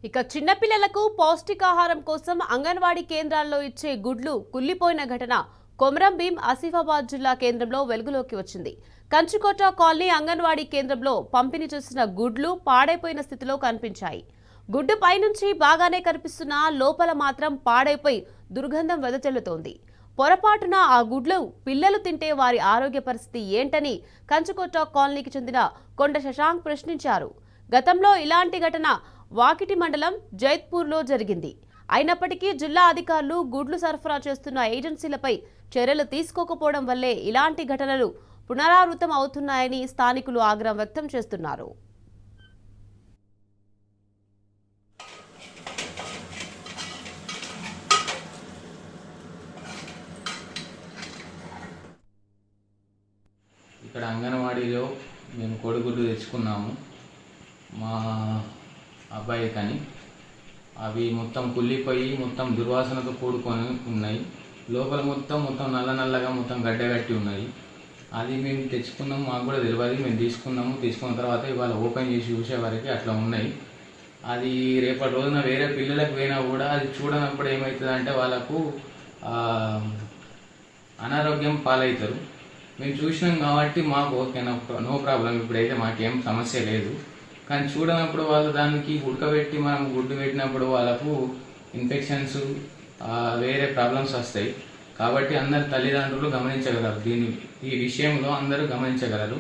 ఇక చిన్నపిల్లలకు పౌష్టికాహారం కోసం అంగన్వాడీ కేంద్రాల్లో ఇచ్చే గుడ్లు కుళ్లిపోయిన ఘటన కొమరం భీం ఆసిఫాబాద్ జిల్లా కేంద్రంలో వెలుగులోకి వచ్చింది. కంచుకోట కాలనీ అంగన్వాడీ కేంద్రంలో పంపిణీ చేసిన గుడ్లు పాడైపోయిన స్థితిలో కనిపించాయి. గుడ్డు పైనుంచి బాగానే కనిపిస్తున్నా లోపల మాత్రం పాడైపోయి దుర్గంధం వెదజల్లుతోంది. పొరపాటున ఆ గుడ్లు పిల్లలు తింటే వారి ఆరోగ్య పరిస్థితి ఏంటని కంచుకోట కాలనీకి చెందిన కొండ శశాంక్ ప్రశ్నించారు. గతంలో ఇలాంటి ఘటన వాకిటి మండలం జైత్పూర్లో జరిగింది. అయినప్పటికీ జిల్లా అధికారులు గుడ్లు సరఫరా చేస్తున్న ఏజెన్సీలపై చర్యలు తీసుకోకపోవడం వల్లే ఇలాంటి ఘటనలు పునరావృతం అవుతున్నాయని స్థానికులు ఆగ్రహం వ్యక్తం చేస్తున్నారు. ఇక్కడ అంగన్వాడీలో మేము కోడిగుడ్డు తెచ్చుకున్నాము మా అబ్బాయి కానీ అవి మొత్తం కుళ్ళిపోయి మొత్తం దుర్వాసనతో కూడుకొని ఉన్నాయి. లోపల మొత్తం నల్ల నల్లగా మొత్తం గడ్డగట్టి ఉన్నాయి. అది మేము తెచ్చుకున్నాము, మాకు కూడా తెలియదు. మేము తీసుకున్న తర్వాత ఇవాళ ఓపెన్ చేసి చూసేవారికి అట్లా ఉన్నాయి. అది రేపటి రోజున వేరే పిల్లలకు పోయినా కూడా అది చూడనప్పుడు ఏమవుతుందంటే వాళ్ళకు అనారోగ్యం పాలవుతారు. మేము చూసినాం కాబట్టి మాకు ఓకే, నో ప్రాబ్లం, ఇప్పుడైతే మాకేం సమస్య లేదు. కానీ చూడనప్పుడు వాళ్ళు దానికి ఉడకబెట్టి మనం గుడ్డు పెట్టినప్పుడు వాళ్ళకు ఇన్ఫెక్షన్స్ వేరే ప్రాబ్లమ్స్ వస్తాయి. కాబట్టి అందరు తల్లిదండ్రులు గమనించగలరు, ఈ విషయంలో అందరూ గమనించగలరు.